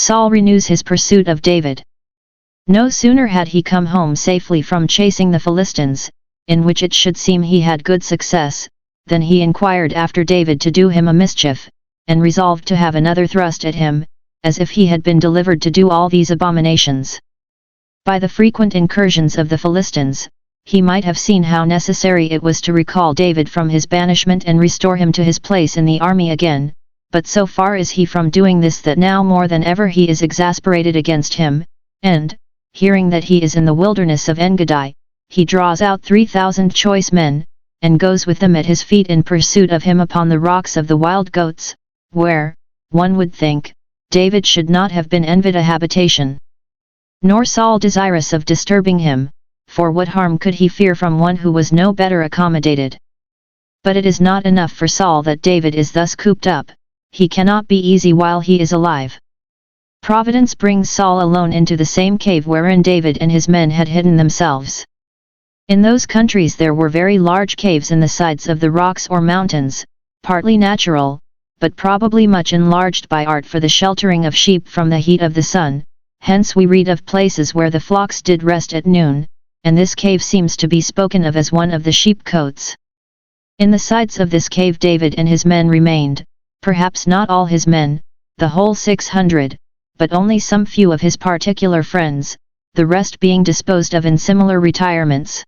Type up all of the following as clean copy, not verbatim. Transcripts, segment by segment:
Saul renews his pursuit of David. No sooner had he come home safely from chasing the Philistines, in which it should seem he had good success, than he inquired after David to do him a mischief, and resolved to have another thrust at him, as if he had been delivered to do all these abominations. By the frequent incursions of the Philistines, he might have seen how necessary it was to recall David from his banishment and restore him to his place in the army again, but so far is he from doing this that now more than ever he is exasperated against him, and, hearing that he is in the wilderness of Engedi, he draws out 3,000 choice men, and goes with them at his feet in pursuit of him upon the rocks of the wild goats, where, one would think, David should not have been envied a habitation. Nor Saul desirous of disturbing him, for what harm could he fear from one who was no better accommodated? But it is not enough for Saul that David is thus cooped up, he cannot be easy while he is alive. Providence brings Saul alone into the same cave wherein David and his men had hidden themselves. In those countries there were very large caves in the sides of the rocks or mountains, partly natural, but probably much enlarged by art for the sheltering of sheep from the heat of the sun, hence we read of places where the flocks did rest at noon, and this cave seems to be spoken of as one of the sheepcotes. In the sides of this cave David and his men remained, perhaps not all his men, the whole 600, but only some few of his particular friends, the rest being disposed of in similar retirements.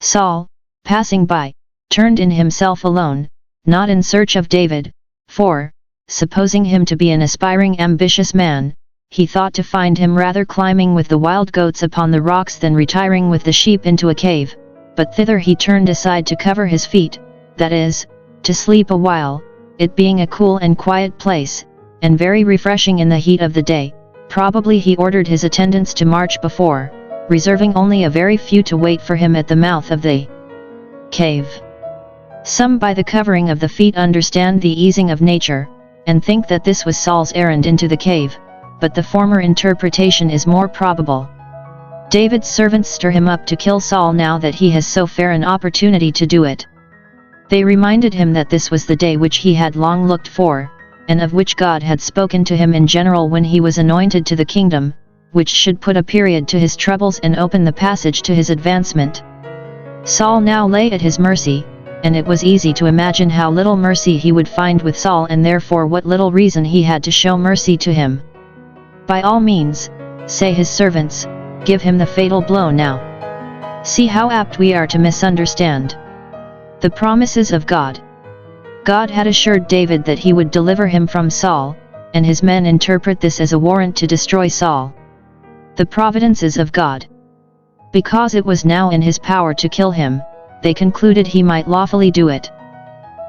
Saul, passing by, turned in himself alone, not in search of David, for, supposing him to be an aspiring ambitious man, he thought to find him rather climbing with the wild goats upon the rocks than retiring with the sheep into a cave, but thither he turned aside to cover his feet, that is, to sleep a while, it being a cool and quiet place, and very refreshing in the heat of the day. Probably he ordered his attendants to march before, reserving only a very few to wait for him at the mouth of the cave. Some by the covering of the feet understand the easing of nature, and think that this was Saul's errand into the cave, but the former interpretation is more probable. David's servants stir him up to kill Saul now that he has so fair an opportunity to do it. They reminded him that this was the day which he had long looked for, and of which God had spoken to him in general when he was anointed to the kingdom, which should put a period to his troubles and open the passage to his advancement. Saul now lay at his mercy, and it was easy to imagine how little mercy he would find with Saul and therefore what little reason he had to show mercy to him. By all means, say his servants, give him the fatal blow now. See how apt we are to misunderstand the promises of God. God had assured David that he would deliver him from Saul, and his men interpret this as a warrant to destroy Saul. The providences of God. Because it was now in his power to kill him, they concluded he might lawfully do it.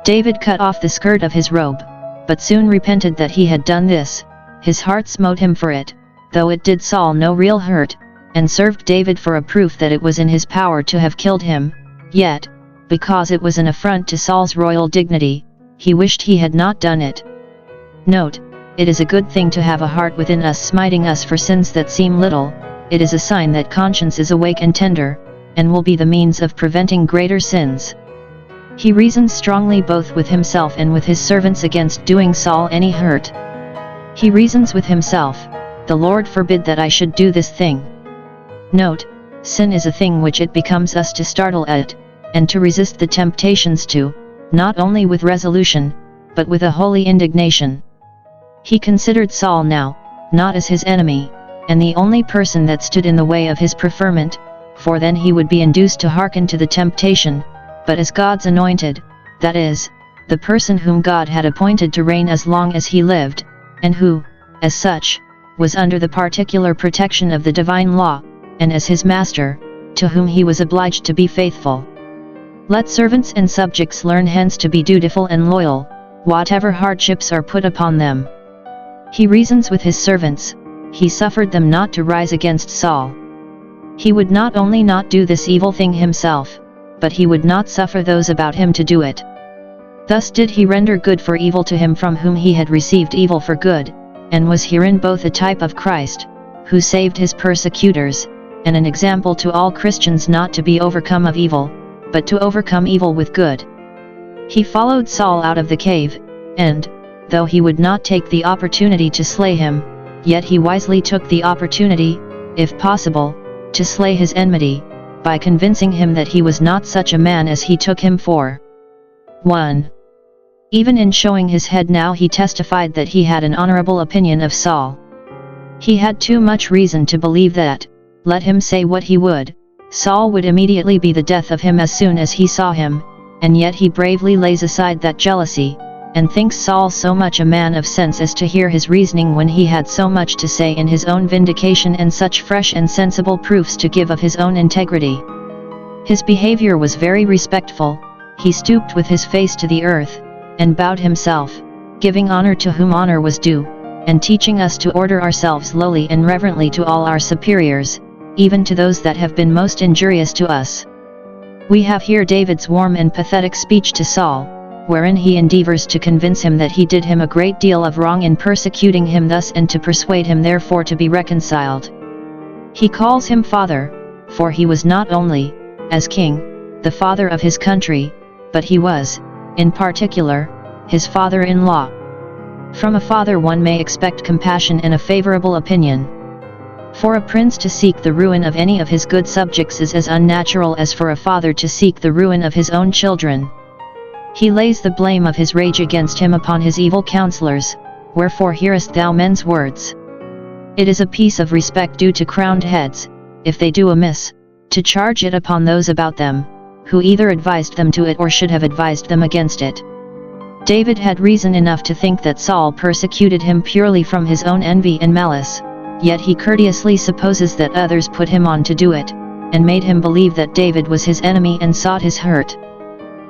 David cut off the skirt of his robe, but soon repented that he had done this. His heart smote him for it, though it did Saul no real hurt, and served David for a proof that it was in his power to have killed him, yet, because it was an affront to Saul's royal dignity, he wished he had not done it. Note, it is a good thing to have a heart within us smiting us for sins that seem little, it is a sign that conscience is awake and tender, and will be the means of preventing greater sins. He reasons strongly both with himself and with his servants against doing Saul any hurt. He reasons with himself, the Lord forbid that I should do this thing. Note, sin is a thing which it becomes us to startle at, and to resist the temptations to, not only with resolution, but with a holy indignation. He considered Saul now, not as his enemy, and the only person that stood in the way of his preferment, for then he would be induced to hearken to the temptation, but as God's anointed, that is, the person whom God had appointed to reign as long as he lived, and who, as such, was under the particular protection of the divine law, and as his master, to whom he was obliged to be faithful. Let servants and subjects learn hence to be dutiful and loyal, whatever hardships are put upon them. He reasons with his servants, he suffered them not to rise against Saul. He would not only not do this evil thing himself, but he would not suffer those about him to do it. Thus did he render good for evil to him from whom he had received evil for good, and was herein both a type of Christ, who saved his persecutors, and an example to all Christians not to be overcome of evil, but to overcome evil with good. He followed Saul out of the cave, and, though he would not take the opportunity to slay him, yet he wisely took the opportunity, if possible, to slay his enmity, by convincing him that he was not such a man as he took him for. 1. Even in showing his head now he testified that he had an honorable opinion of Saul. He had too much reason to believe that, let him say what he would, Saul would immediately be the death of him as soon as he saw him, and yet he bravely lays aside that jealousy, and thinks Saul so much a man of sense as to hear his reasoning when he had so much to say in his own vindication and such fresh and sensible proofs to give of his own integrity. His behavior was very respectful. He stooped with his face to the earth, and bowed himself, giving honor to whom honor was due, and teaching us to order ourselves lowly and reverently to all our superiors, even to those that have been most injurious to us. We have here David's warm and pathetic speech to Saul, wherein he endeavors to convince him that he did him a great deal of wrong in persecuting him thus, and to persuade him therefore to be reconciled. He calls him father, for he was not only, as king, the father of his country, but he was, in particular, his father-in-law. From a father one may expect compassion and a favorable opinion. For a prince to seek the ruin of any of his good subjects is as unnatural as for a father to seek the ruin of his own children. He lays the blame of his rage against him upon his evil counselors. Wherefore hearest thou men's words? It is a piece of respect due to crowned heads, if they do amiss, to charge it upon those about them, who either advised them to it or should have advised them against it. David had reason enough to think that Saul persecuted him purely from his own envy and malice, yet he courteously supposes that others put him on to do it, and made him believe that David was his enemy and sought his hurt.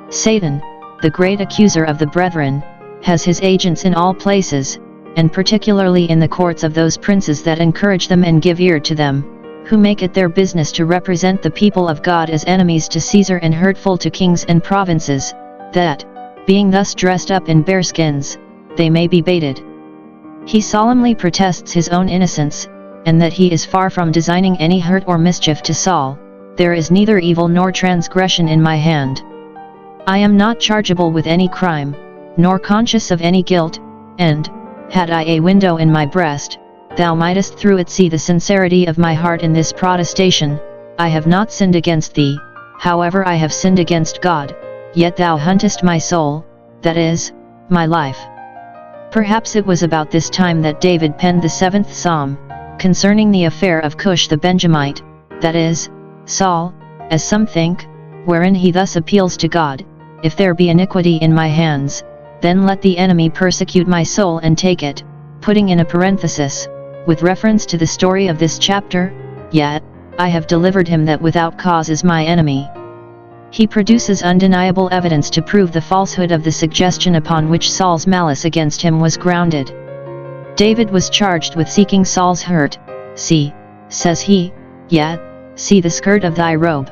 Satan, the great accuser of the brethren, has his agents in all places, and particularly in the courts of those princes that encourage them and give ear to them, who make it their business to represent the people of God as enemies to Caesar and hurtful to kings and provinces, that, being thus dressed up in bearskins, they may be baited. He solemnly protests his own innocence, and that he is far from designing any hurt or mischief to Saul. There is neither evil nor transgression in my hand. I am not chargeable with any crime, nor conscious of any guilt, and, had I a window in my breast, thou mightest through it see the sincerity of my heart in this protestation. I have not sinned against thee, however I have sinned against God, yet thou huntest my soul, that is, my life. Perhaps it was about this time that David penned the 7th Psalm, concerning the affair of Cush the Benjamite, that is, Saul, as some think, wherein he thus appeals to God, if there be iniquity in my hands, then let the enemy persecute my soul and take it, putting in a parenthesis, with reference to the story of this chapter, yet, I have delivered him that without cause is my enemy. He produces undeniable evidence to prove the falsehood of the suggestion upon which Saul's malice against him was grounded. David was charged with seeking Saul's hurt. See, says he, yet, see the skirt of thy robe.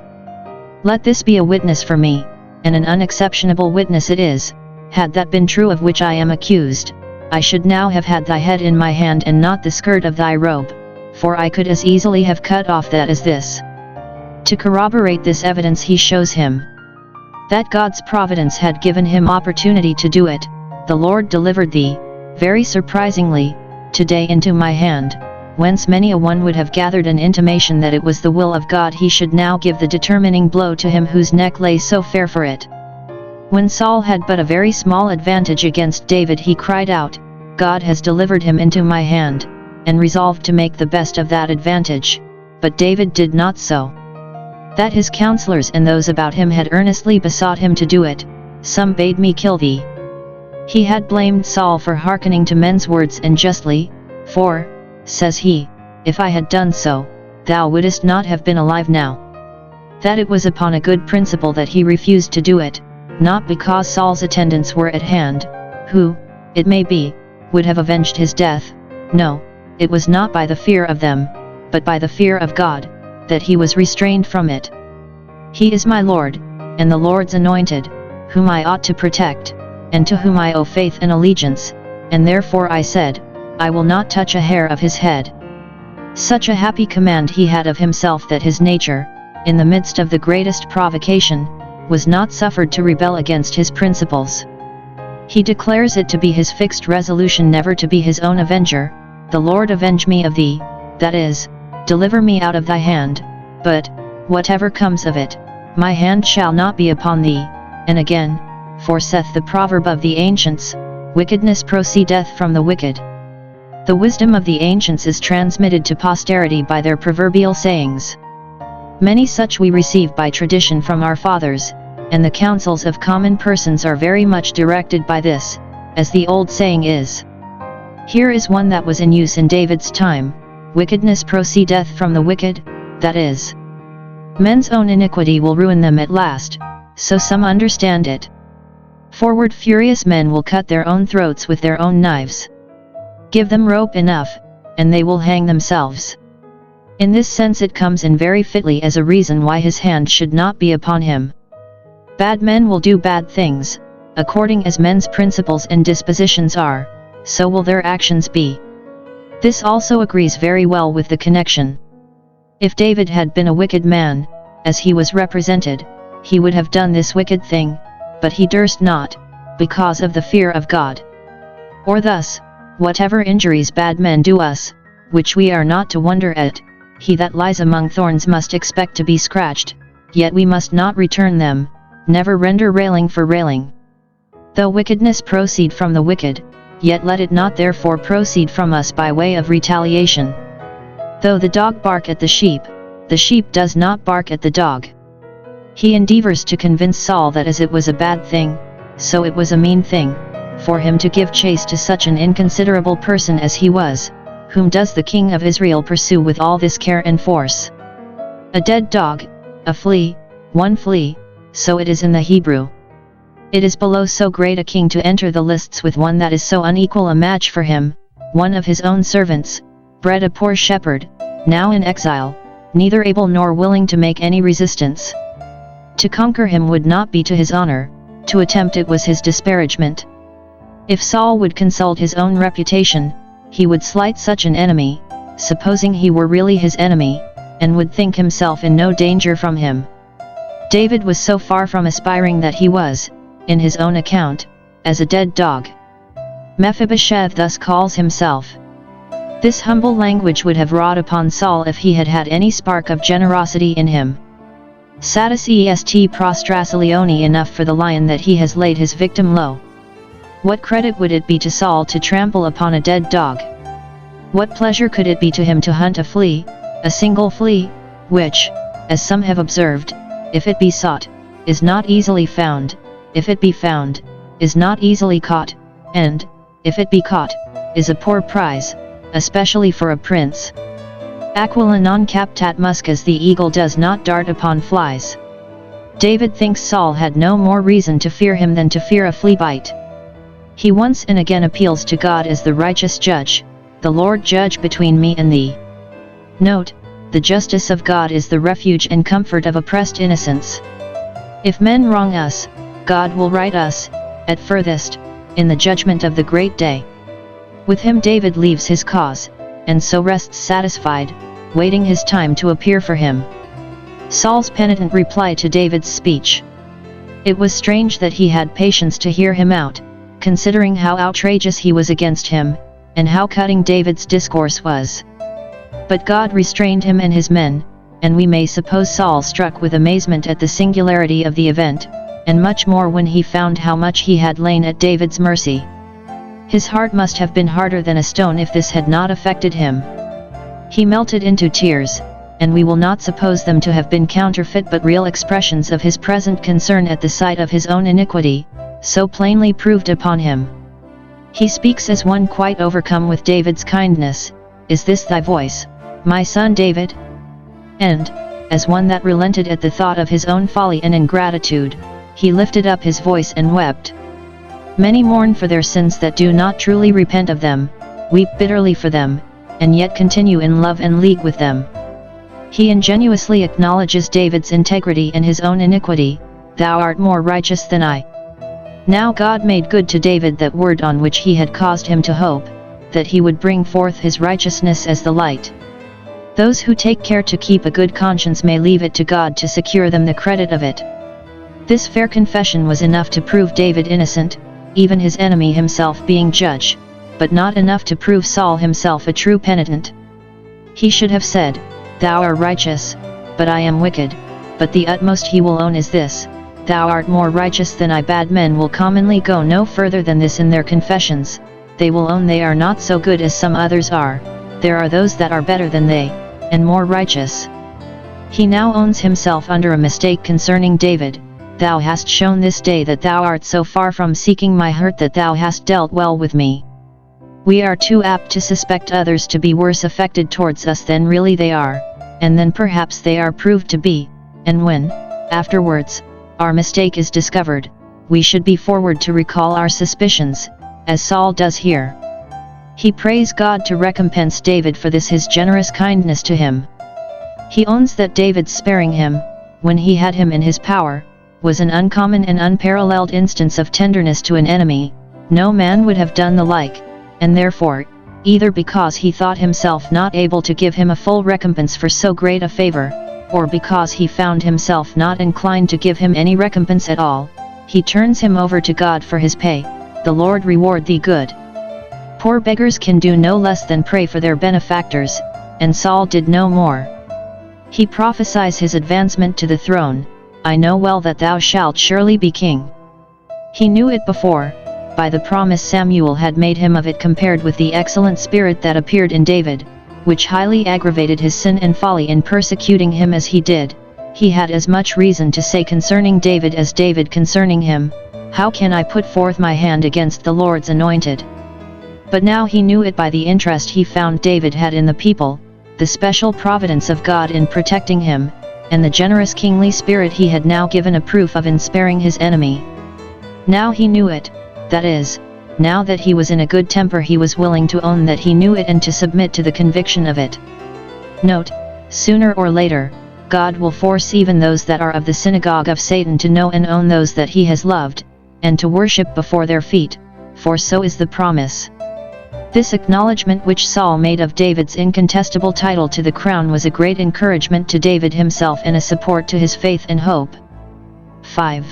Let this be a witness for me, and an unexceptionable witness it is. Had that been true of which I am accused, I should now have had thy head in my hand and not the skirt of thy robe, for I could as easily have cut off that as this. To corroborate this evidence he shows him that God's providence had given him opportunity to do it. The Lord delivered thee, very surprisingly, today into my hand, whence many a one would have gathered an intimation that it was the will of God he should now give the determining blow to him whose neck lay so fair for it. When Saul had but a very small advantage against David, he cried out, God has delivered him into my hand, and resolved to make the best of that advantage. But David did not so. That his counselors and those about him had earnestly besought him to do it. Some bade me kill thee. He had blamed Saul for hearkening to men's words, and justly, for, says he, if I had done so, thou wouldest not have been alive now. That it was upon a good principle that he refused to do it, not because Saul's attendants were at hand, who, it may be, would have avenged his death. No, it was not by the fear of them, but by the fear of God, that he was restrained from it. He is my Lord, and the Lord's anointed, whom I ought to protect, and to whom I owe faith and allegiance, and therefore I said, I will not touch a hair of his head. Such a happy command he had of himself that his nature, in the midst of the greatest provocation, was not suffered to rebel against his principles. He declares it to be his fixed resolution never to be his own avenger, the Lord avenge me of thee, that is, deliver me out of thy hand, but, whatever comes of it, my hand shall not be upon thee. And again, for saith the proverb of the ancients, wickedness proceedeth from the wicked. The wisdom of the ancients is transmitted to posterity by their proverbial sayings. Many such we receive by tradition from our fathers, and the counsels of common persons are very much directed by this, as the old saying is. Here is one that was in use in David's time: wickedness proceedeth from the wicked, that is, men's own iniquity will ruin them at last, so some understand it. Forward furious men will cut their own throats with their own knives. Give them rope enough, and they will hang themselves. In this sense it comes in very fitly as a reason why his hand should not be upon him. Bad men will do bad things, according as men's principles and dispositions are, so will their actions be. This also agrees very well with the connection. If David had been a wicked man, as he was represented, he would have done this wicked thing, but he durst not, because of the fear of God. Or thus, whatever injuries bad men do us, which we are not to wonder at, he that lies among thorns must expect to be scratched, yet we must not return them, never render railing for railing. Though wickedness proceed from the wicked, yet let it not therefore proceed from us by way of retaliation. Though the dog bark at the sheep does not bark at the dog. He endeavors to convince Saul that as it was a bad thing, so it was a mean thing, for him to give chase to such an inconsiderable person as he was, whom does the king of Israel pursue with all this care and force? A dead dog, a flea, one flea, so it is in the Hebrew. It is below so great a king to enter the lists with one that is so unequal a match for him, one of his own servants, bred a poor shepherd, now in exile, neither able nor willing to make any resistance. To conquer him would not be to his honor, to attempt it was his disparagement. If Saul would consult his own reputation, he would slight such an enemy, supposing he were really his enemy, and would think himself in no danger from him. David was so far from aspiring that he was, in his own account, as a dead dog. Mephibosheth thus calls himself. This humble language would have wrought upon Saul if he had had any spark of generosity in him. Satis est prostracilione enough for the lion that he has laid his victim low. What credit would it be to Saul to trample upon a dead dog? What pleasure could it be to him to hunt a flea, a single flea, which, as some have observed, if it be sought, is not easily found, if it be found, is not easily caught, and, if it be caught, is a poor prize, especially for a prince. Aquila non captat muscas, the eagle does not dart upon flies. David thinks Saul had no more reason to fear him than to fear a flea bite. He once and again appeals to God as the righteous judge, the Lord judge between me and thee. Note, the justice of God is the refuge and comfort of oppressed innocents. If men wrong us, God will right us, at furthest, in the judgment of the great day. With him David leaves his cause, and so rests satisfied, waiting his time to appear for him. Saul's penitent reply to David's speech. It was strange that he had patience to hear him out, considering how outrageous he was against him, and how cutting David's discourse was. But God restrained him and his men, and we may suppose Saul struck with amazement at the singularity of the event, and much more when he found how much he had lain at David's mercy. His heart must have been harder than a stone if this had not affected him. He melted into tears, and we will not suppose them to have been counterfeit but real expressions of his present concern at the sight of his own iniquity, so plainly proved upon him. He speaks as one quite overcome with David's kindness. Is this thy voice, my son David? And, as one that relented at the thought of his own folly and ingratitude, he lifted up his voice and wept. Many mourn for their sins that do not truly repent of them, weep bitterly for them, and yet continue in love and league with them. He ingenuously acknowledges David's integrity and his own iniquity. Thou art more righteous than I. Now God made good to David that word on which he had caused him to hope, that he would bring forth his righteousness as the light. Those who take care to keep a good conscience may leave it to God to secure them the credit of it. This fair confession was enough to prove David innocent, even his enemy himself being judge, but not enough to prove Saul himself a true penitent. He should have said, "Thou art righteous, but I am wicked," but the utmost he will own is this: "Thou art more righteous than I." Bad men will commonly go no further than this in their confessions. They will own they are not so good as some others are. There are those that are better than they, and more righteous. He now owns himself under a mistake concerning David. "Thou hast shown this day that thou art so far from seeking my hurt that thou hast dealt well with me." We are too apt to suspect others to be worse affected towards us than really they are, and then perhaps they are proved to be, and when, afterwards, our mistake is discovered, we should be forward to recall our suspicions, as Saul does here. He prays God to recompense David for this his generous kindness to him. He owns that David's sparing him, when he had him in his power, was an uncommon and unparalleled instance of tenderness to an enemy. No man would have done the like, and therefore, either because he thought himself not able to give him a full recompense for so great a favor, or because he found himself not inclined to give him any recompense at all, he turns him over to God for his pay. The Lord reward thee good. Poor beggars can do no less than pray for their benefactors, and Saul did no more. He prophesies his advancement to the throne. "I know well that thou shalt surely be king." He knew it before, by the promise Samuel had made him of it, compared with the excellent spirit that appeared in David, which highly aggravated his sin and folly in persecuting him as he did. He had as much reason to say concerning David as David concerning him, "How can I put forth my hand against the Lord's anointed?" But now he knew it by the interest he found David had in the people, the special providence of God in protecting him, and the generous kingly spirit he had now given a proof of in sparing his enemy. Now he knew it, that is, now that he was in a good temper he was willing to own that he knew it and to submit to the conviction of it. Note, sooner or later, God will force even those that are of the synagogue of Satan to know and own those that he has loved, and to worship before their feet, for so is the promise. This acknowledgement which Saul made of David's incontestable title to the crown was a great encouragement to David himself and a support to his faith and hope. 5.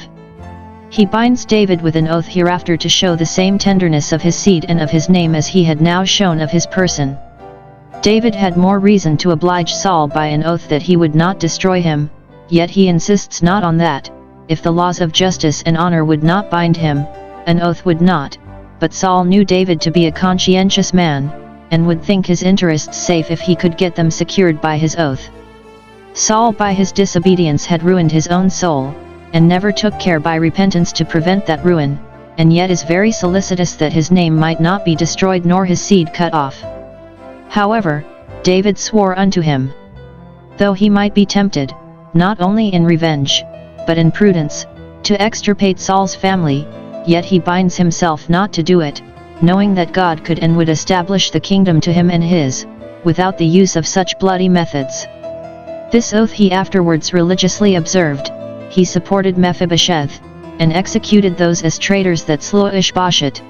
He binds David with an oath hereafter to show the same tenderness of his seed and of his name as he had now shown of his person. David had more reason to oblige Saul by an oath that he would not destroy him, yet he insists not on that. If the laws of justice and honor would not bind him, an oath would not. But Saul knew David to be a conscientious man, and would think his interests safe if he could get them secured by his oath. Saul by his disobedience had ruined his own soul, and never took care by repentance to prevent that ruin, and yet is very solicitous that his name might not be destroyed nor his seed cut off. However, David swore unto him, though he might be tempted, not only in revenge, but in prudence, to extirpate Saul's family, yet he binds himself not to do it, knowing that God could and would establish the kingdom to him and his, without the use of such bloody methods. This oath he afterwards religiously observed. He supported Mephibosheth, and executed those as traitors that slew Ishbosheth.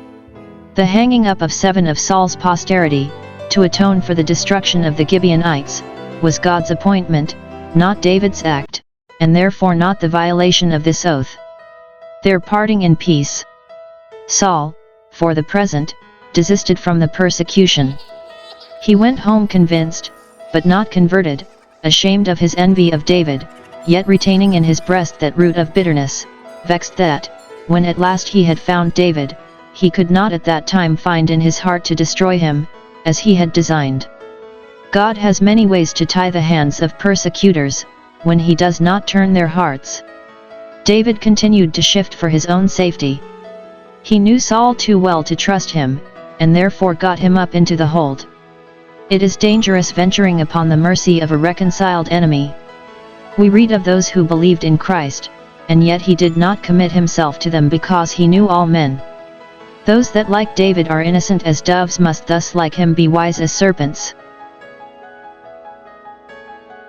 The hanging up of 7 of Saul's posterity, to atone for the destruction of the Gibeonites, was God's appointment, not David's act, and therefore not the violation of this oath. Their parting in peace. Saul, for the present, desisted from the persecution. He went home convinced, but not converted, ashamed of his envy of David, yet retaining in his breast that root of bitterness, vexed that, when at last he had found David, he could not at that time find in his heart to destroy him, as he had designed. God has many ways to tie the hands of persecutors, when he does not turn their hearts. David continued to shift for his own safety. He knew Saul too well to trust him, and therefore got him up into the hold. It is dangerous venturing upon the mercy of a reconciled enemy. We read of those who believed in Christ, and yet he did not commit himself to them because he knew all men. Those that like David are innocent as doves must thus like him be wise as serpents.